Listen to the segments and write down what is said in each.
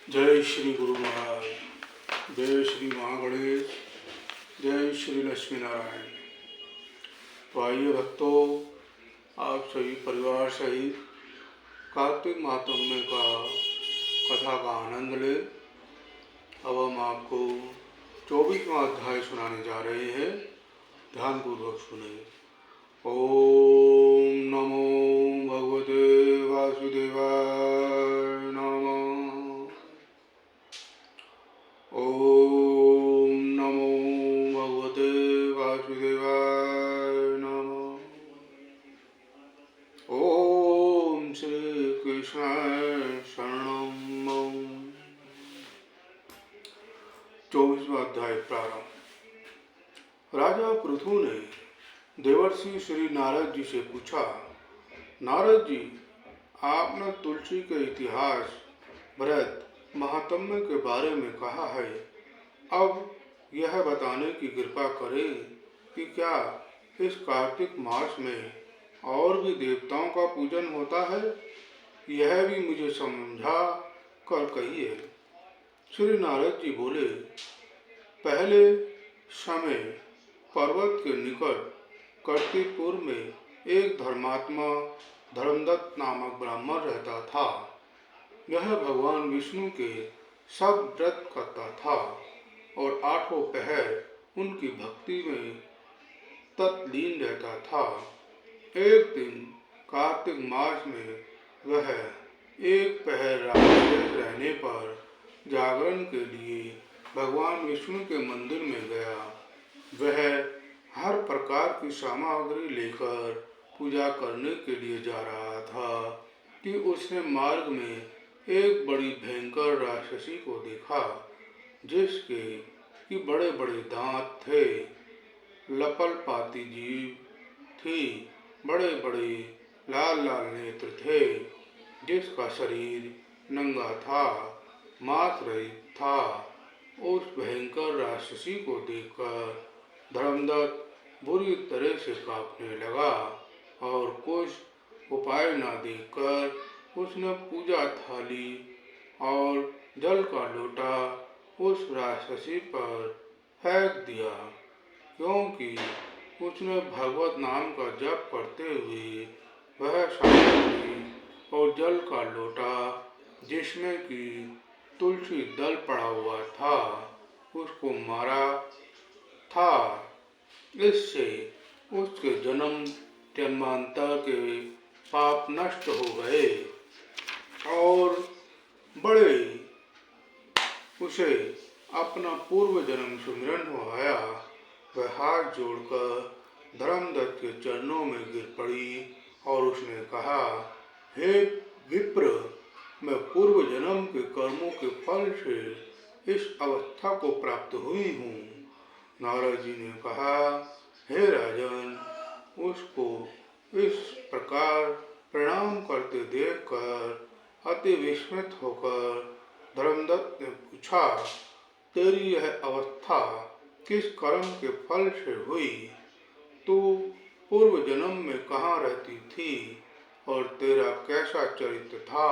जय श्री गुरु महाराज, जय श्री महागणेश, जय श्री लक्ष्मी नारायण। तो आइए भक्तों, आप सभी परिवार सहित कार्तिक महात्म्य का कथा का आनंद ले। अब हम आपको 24वां अध्याय सुनाने जा रहे हैं, ध्यानपूर्वक सुने। ओम नमो भगवते वासुदेवाय नमः। ओम नमो भगवते वासुदेवाय नमः। ओम श्री कृष्णाय शरणं मम। 24वां अध्याय प्रारंभ। राजा पृथु ने देवर्षि श्री नारद जी से पूछा, नारद जी, आपने तुलसी के इतिहास, व्रत, महात्म्य के बारे में कहा है। अब यह बताने की कृपा करें कि क्या इस कार्तिक मास में और भी देवताओं का पूजन होता है? यह भी मुझे समझा कर कहिए। श्री नारद जी बोले, पहले समय पर्वत के निकट कर्तिकपुर में एक धर्मात्मा धर्मदत्त नामक ब्राह्मण रहता था। यह भगवान विष्णु के सब व्रत करता था और 8 पहर उनकी भक्ति में तत्लीन रहता था। एक दिन कार्तिक मास में वह एक पहर रात रहने पर जागरण के लिए भगवान विष्णु के मंदिर में गया। वह हर प्रकार की सामग्री लेकर पूजा करने के लिए जा रहा था कि उसने मार्ग में एक बड़ी भयंकर राक्षसी को देखा, जिसके कि बड़े बड़े दांत थे, लपलपाती जीभ थी, बड़े बड़े लाल लाल नेत्र थे, जिसका शरीर नंगा था, मांस रहित था। उस भयंकर राक्षसी को देखकर धर्मदत्त बुरी तरह से कांपने लगा और कुछ उपाय न देखकर उसने पूजा थाली और जल का लोटा उस राक्षसी पर फेंक दिया, क्योंकि उसने भगवत नाम का जप करते हुए वह सामग्री और जल का लोटा, जिसमें कि तुलसी दल पड़ा हुआ था, उसको मारा था। इससे उसके जन्म जन्मांतर के पाप नष्ट हो गए और बड़े उसे अपना पूर्व जन्म सुमिरन हो आया। वह हाथ जोड़कर धर्मदत्त के चरणों में गिर पड़ी और उसने कहा, हे विप्र, मैं पूर्व जन्म के कर्मों के फल से इस अवस्था को प्राप्त हुई हूँ। नारद जी ने कहा, हे राजन, उसको इस प्रकार प्रणाम करते देखकर अति विस्मित होकर धर्मदत्त ने पूछा, तेरी यह अवस्था किस कर्म के फल से हुई? तू पूर्व जन्म में कहाँ रहती थी और तेरा कैसा चरित्र था?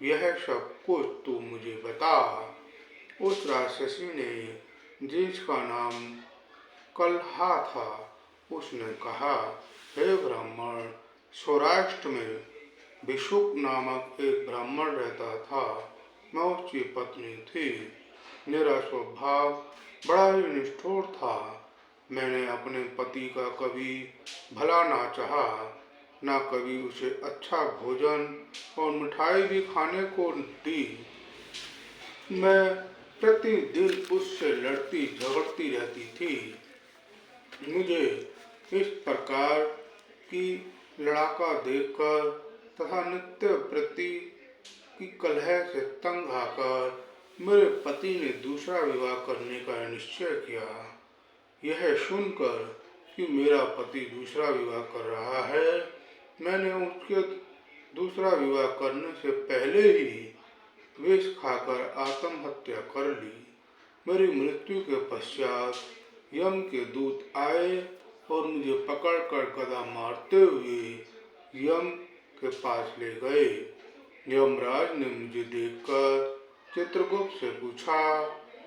यह सब कुछ तू मुझे बता। उस राक्षसी ने, जिसका नाम कलहा था, उसने कहा, हे ब्राह्मण, सौराष्ट्र में विशुक नामक एक ब्राह्मण रहता था। मैं उसकी पत्नी थी। मेरा स्वभाव बड़ा ही निष्ठुर था। मैंने अपने पति का कभी भला ना चाहा, ना कभी उसे अच्छा भोजन और मिठाई भी खाने को दी। मैं प्रतिदिन उससे लड़ती झगड़ती रहती थी। मुझे इस प्रकार की लड़ाका देखकर तथा नित्य प्रति की कलह से तंग आकर मेरे पति ने दूसरा विवाह करने का निश्चय किया। यह सुनकर कि मेरा पति दूसरा विवाह कर रहा है, मैंने उसके दूसरा विवाह करने से पहले ही विष खाकर आत्महत्या कर ली। मेरी मृत्यु के पश्चात यम के दूत आए और मुझे पकड़कर गदा मारते हुए यम के पास ले गए। यमराज ने मुझे देखकर चित्रगुप्त से पूछा,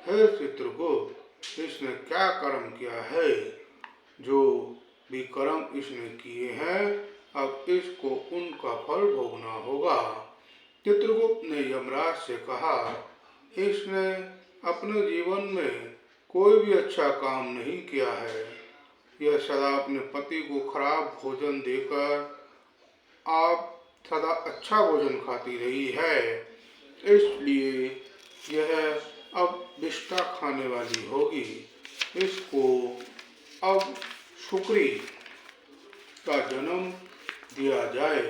हे चित्रगुप्त, इसने क्या कर्म किया है? जो भी कर्म इसने किए हैं, अब इसको उनका फल भोगना होगा। चित्रगुप्त ने यमराज से कहा, इसने अपने जीवन में कोई भी अच्छा काम नहीं किया है। यह सदा अपने पति को खराब भोजन देकर आप सदा अच्छा भोजन खाती रही है, इसलिए यह अब विष्ठा खाने वाली होगी। इसको अब शुक्री का जन्म दिया जाए,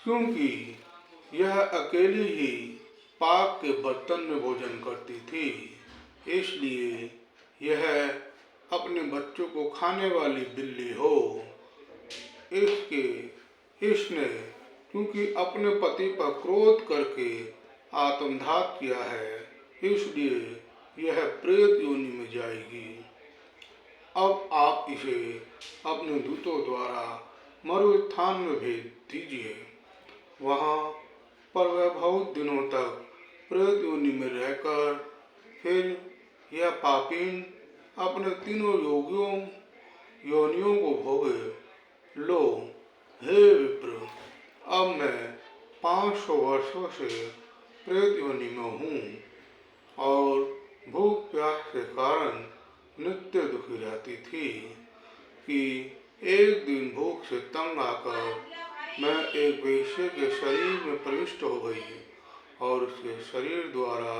क्योंकि यह अकेली ही पाक के बर्तन में भोजन करती थी, इसलिए यह अपने बच्चों को खाने वाली बिल्ली हो। इसने क्योंकि अपने पति पर क्रोध करके आत्मघात किया है, इसलिए यह प्रेत योनि में जाएगी। अब आप इसे अपने दूतों द्वारा मरुस्थान में भेज दीजिए। वहाँ पर वह बहुत दिनों तक प्रेत योनि में रहकर फिर यह पापीन अपने तीनों योनियों को भोगे। लो हे विप्र, अब मैं 500 वर्षों से प्रेत योनि में हूँ और भूख प्यास के कारण नित्य दुखी रहती थी कि एक दिन भूख से तंग आकर मैं एक वेश्या के शरीर में प्रविष्ट हो गई और उसके शरीर द्वारा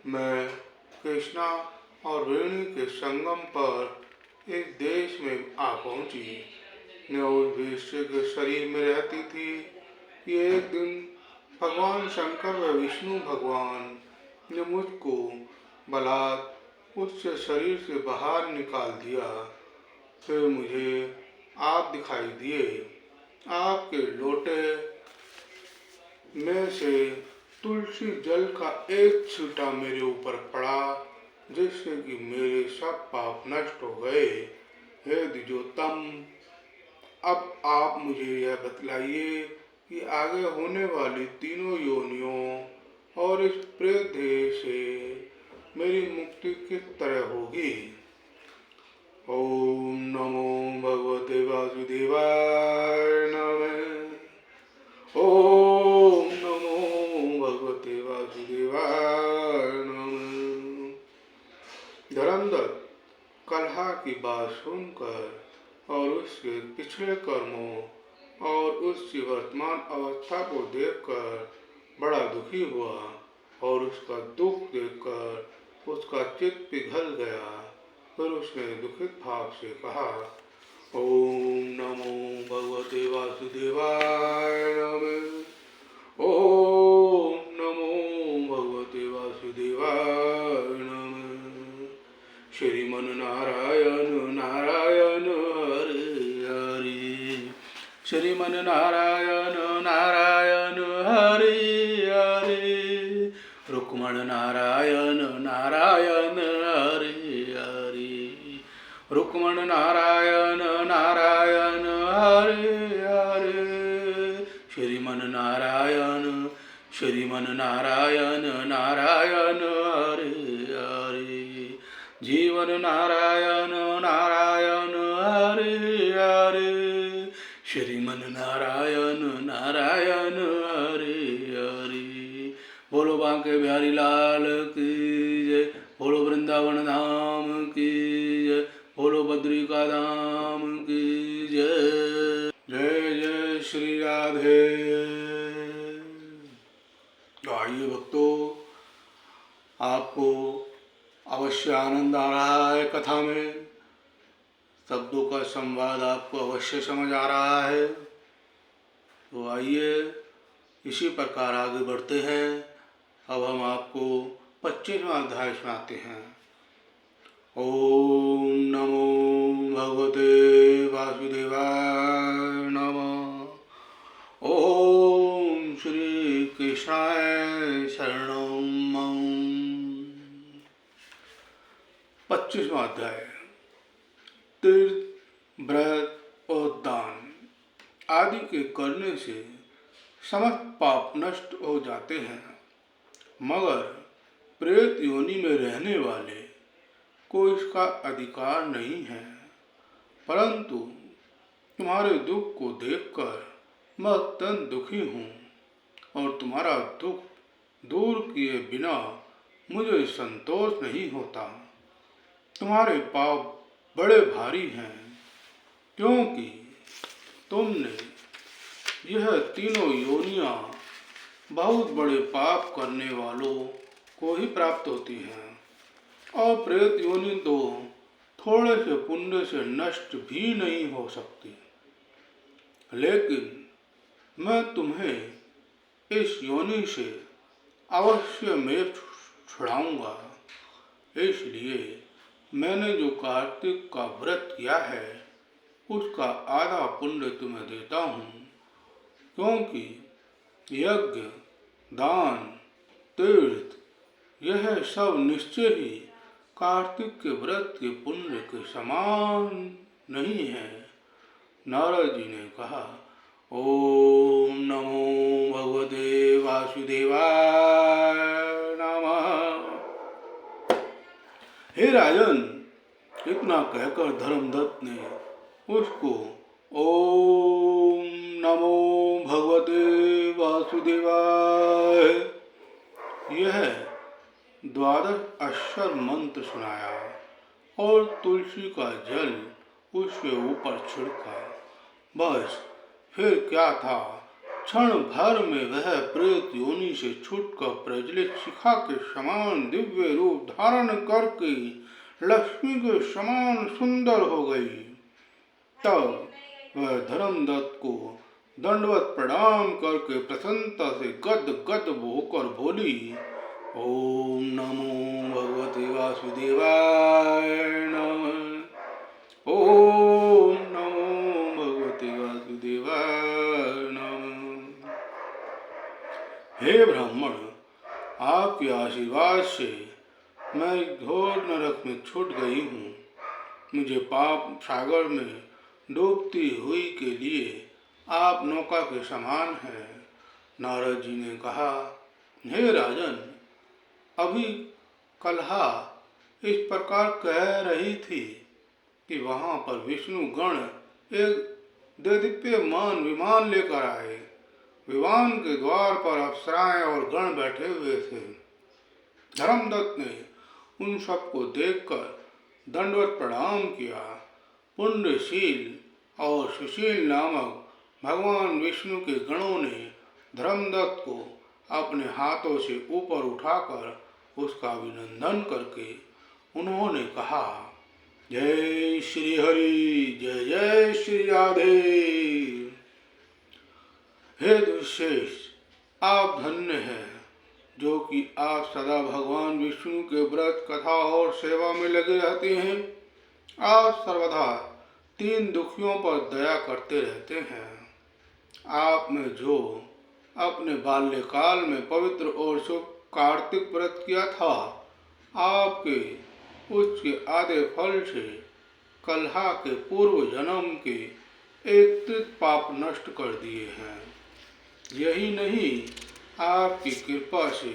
मैं कृष्णा और वेणी के संगम पर एक देश में आ पहुंची। मैं उस वेश्या के शरीर में रहती थी कि एक दिन भगवान शंकर व विष्णु भगवान ने मुझको बलात् उससे शरीर से बाहर निकाल दिया। फिर मुझे आप दिखाई दिए। आपके लोटे में से तुलसी जल का एक छींटा मेरे ऊपर पड़ा, जिससे कि मेरे सब पाप नष्ट हो गए। हे द्विजोत्तम, अब आप मुझे यह बतलाइए कि आगे होने वाली तीनों योनियों और इस प्रेत देह से मेरी मुक्ति किस तरह होगी। ओम नमो भगवते वासुदेवाय नमः। ओम नमो भगवते वासुदेवाय नमः। धर्मदत्त कलहा की बात सुनकर और उसके पिछले कर्मों और उसकी वर्तमान अवस्था को देखकर बड़ा दुखी हुआ और उसका दुख देखकर उसका चित्त पिघल गया। फिर उसने दुखित भाव से कहा, ओम नमो भगवते वासुदेवाय नमः। ओम नमो भगवते वासुदेवाय नमः। श्रीमन नारायण नारायण हरे हरे। श्रीमन नारायण नारायण हरे हरे। रुक्मण नारायण नारायण हरे हरे। रुक्मण नारायण नारायण हरे हरे। श्रीमन नारायण नारायण हरे हरे। जीवन नारायण नारायण हरे हरे। श्रीमन नारायण नारायण हरे हरे। बोलो बांके बिहारी लाल की जय। बोलो वृंदावन धाम की जय। बोलो बद्रिका धाम की जय। जय जय श्री राधे। आइए भक्तों, आपको अवश्य आनंद आ रहा है कथा में। शब्दों का संवाद आपको अवश्य समझ आ रहा है। तो आइए इसी प्रकार आगे बढ़ते हैं। अब हम आपको 25वां अध्याय सुनाते हैं। ओम नमो भगवते वासुदेवाय नमः। ओम श्री कृष्णाय शरणं मम। 25वां अध्याय। तीर्थ, व्रत और दान आदि के करने से समस्त पाप नष्ट हो जाते हैं, मगर प्रेत योनि में रहने वाले को इसका अधिकार नहीं है। परंतु तुम्हारे दुख को देखकर मैं अत्यंत दुखी हूँ और तुम्हारा दुख दूर किए बिना मुझे संतोष नहीं होता। तुम्हारे पाप बड़े भारी हैं, क्योंकि तुमने यह तीनों योनियां बहुत बड़े पाप करने वालों को ही प्राप्त होती हैं, और प्रेत योनि तो थोड़े से पुण्य से नष्ट भी नहीं हो सकती। लेकिन मैं तुम्हें इस योनि से अवश्य में छुड़ाऊंगा। इसलिए मैंने जो कार्तिक का व्रत किया है उसका आधा पुण्य तुम्हें देता हूँ, क्योंकि यज्ञ, दान, तीर्थ यह सब निश्चय ही कार्तिक के व्रत के पुण्य के समान नहीं है। नारद जी ने कहा, ओम नमो भगवते वासुदेवाय नमः। हे राजन, इतना कहकर धर्मदत्त ने उसको ओम नमो भगवते वासुदेवाय यह 12 अक्षर मंत्र सुनाया और तुलसी का जल उसके ऊपर छिड़का। बस फिर क्या था, क्षण भर में वह प्रेत योनि से छूटकर प्रज्वलित शिखा के समान दिव्य रूप धारण करके लक्ष्मी के समान सुंदर हो गई। तब वह धर्मदत्त को दंडवत प्रणाम करके प्रसन्नता से गद गद होकर बोली, ओम नमो भगवते वासुदेवाय नमः। ओम नमो भगवते वासुदेवाय नमः। हे ब्राह्मण, आपके आशीर्वाद से मैं घोर नरक में छूट गई हूँ। मुझे पाप सागर में डूबती हुई के लिए आप नौका के समान हैं। नारद जी ने कहा, हे राजन, अभी कलहा इस प्रकार कह रही थी कि वहां पर विष्णु गण एक देदीप्यमान विमान लेकर आए। विमान के द्वार पर अप्सराएं और गण बैठे हुए थे। धर्मदत्त ने उन सबको देखकर दंडवत प्रणाम किया। पुण्यशील और सुशील नामक भगवान विष्णु के गणों ने धर्मदत्त को अपने हाथों से ऊपर उठाकर उसका अभिनंदन करके उन्होंने कहा, जय श्री हरि, जय जय श्री राधे। हे दुष्येष, आप धन्य हैं जो कि आप सदा भगवान विष्णु के व्रत, कथा और सेवा में लगे रहते हैं। आप सर्वदा 3 दुखियों पर दया करते रहते हैं। आपने जो अपने बाल्यकाल में पवित्र और शुभ कार्तिक व्रत किया था, आपके उसके आधे फल से कलहा के पूर्व जन्म के 31 पाप नष्ट कर दिए हैं। यही नहीं, आपकी कृपा से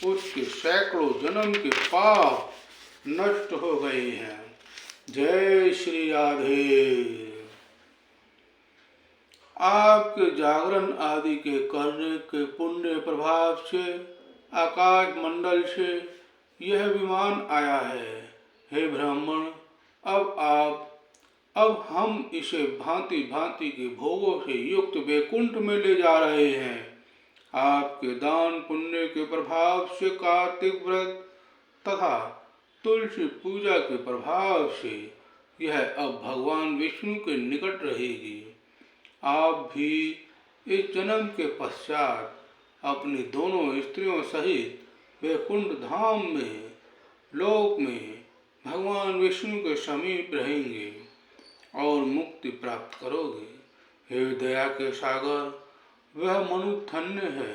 उसके सैकड़ों जन्म के पाप नष्ट हो गए हैं। जय श्री राधे। आपके जागरण आदि के करने के पुण्य प्रभाव से आकाश मंडल से यह विमान आया है। हे ब्राह्मण, अब हम इसे भांति भांति के भोगों से युक्त वैकुंठ में ले जा रहे हैं। आपके दान पुण्य के प्रभाव से कार्तिक व्रत तथा तुलसी पूजा के प्रभाव से यह अब भगवान विष्णु के निकट रहेगी। आप भी इस जन्म के पश्चात अपनी दोनों स्त्रियों सहित वैकुंठ धाम में लोक में भगवान विष्णु के समीप रहेंगे और मुक्ति प्राप्त करोगे। हे दया के सागर, वह मनु धन्य है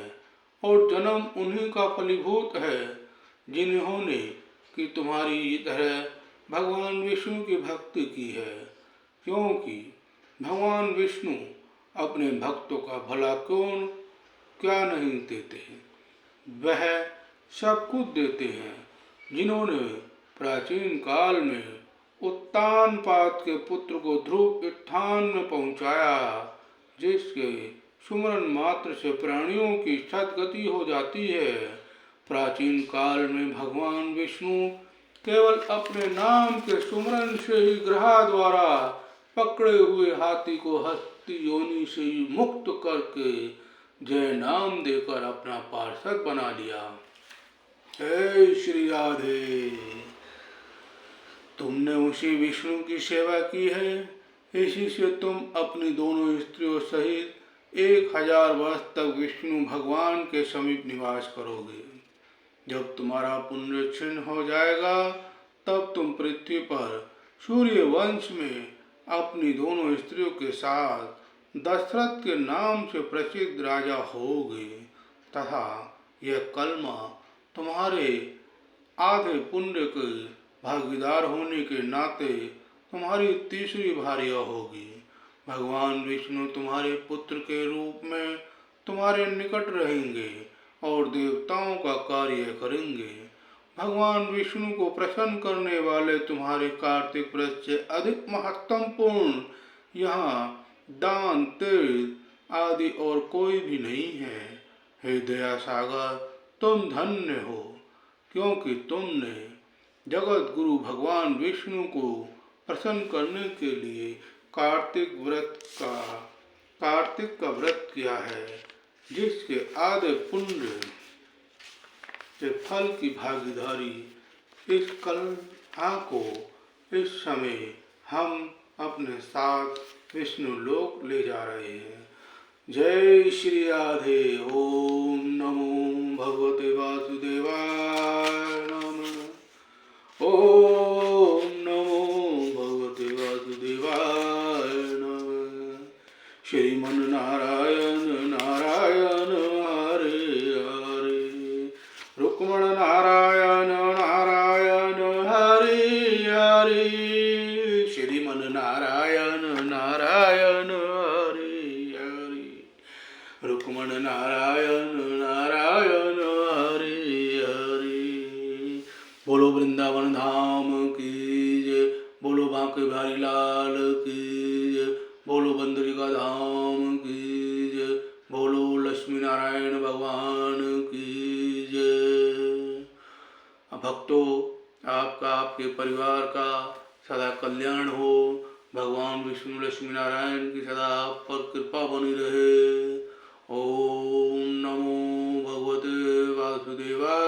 और जन्म उन्हीं का फलीभूत है जिन्होंने कि तुम्हारी तरह भगवान विष्णु की भक्ति की है, क्योंकि भगवान विष्णु अपने भक्तों का भला क्यों क्या नहीं देते हैं? वह सब कुछ देते हैं जिन्होंने प्राचीन काल में उत्तानपाद के पुत्र को ध्रुव स्थान में पहुंचाया, जिसके सुमरन मात्र से प्राणियों की सद्गति हो जाती है। प्राचीन काल में भगवान विष्णु केवल अपने नाम के सुमरन से ही ग्रह द्वारा पकड़े हुए हाथी को हस्ती योनि से ही मुक्त करके जय नाम देकर अपना पार्षद बना लिया। हे श्री राधे, तुमने उसी विष्णु की सेवा की है, इसी से तुम अपनी दोनों स्त्रियों सहित 1000 वर्ष तक विष्णु भगवान के समीप निवास करोगे। जब तुम्हारा पुण्य क्षीण हो जाएगा, तब तुम पृथ्वी पर सूर्य वंश में अपनी दोनों स्त्रियों के साथ दशरथ के नाम से प्रसिद्ध राजा होगे, तथा यह कलमा तुम्हारे आधे पुण्य के भागीदार होने के नाते तुम्हारी तीसरी भार्या होगी। भगवान विष्णु तुम्हारे पुत्र के रूप में तुम्हारे निकट रहेंगे और देवताओं का कार्य करेंगे। भगवान विष्णु को प्रसन्न करने वाले तुम्हारे कार्तिक व्रत से अधिक महत्वपूर्ण यहाँ दान, तीर्थ आदि और कोई भी नहीं है। हे दया सागर, तुम धन्य हो, क्योंकि तुमने जगत गुरु भगवान विष्णु को प्रसन्न करने के लिए कार्तिक का व्रत किया है, जिसके आधे पुण्य के फल की भागीदारी इस कलहा को इस समय हम अपने साथ विष्णु लोक ले जा रहे हैं। जय श्री राधे। ओम नमो भगवते वासुदेवाय नमः। ओम नमो भगवते वासुदेवाय नमः। श्रीमन नारायण नारायण हरे हरे, रुक्मण नारायण नारायण हरे हरे, श्रीमन नारायण नारायण हरे हरे, रुक्मण नारायण नारायण हरे हरे। बोलो वृंदावन धाम की जय, बोलो बांके बिहारी लाल की जय, बोलो बंदरिका धाम की जय, बोलो लक्ष्मी नारायण भगवान की जय। भक्तों, आपका आपके परिवार का सदा कल्याण हो। भगवान विष्णु लक्ष्मी नारायण की सदा आप पर कृपा बनी रहे। ओम नमो भगवते वासुदेवाय।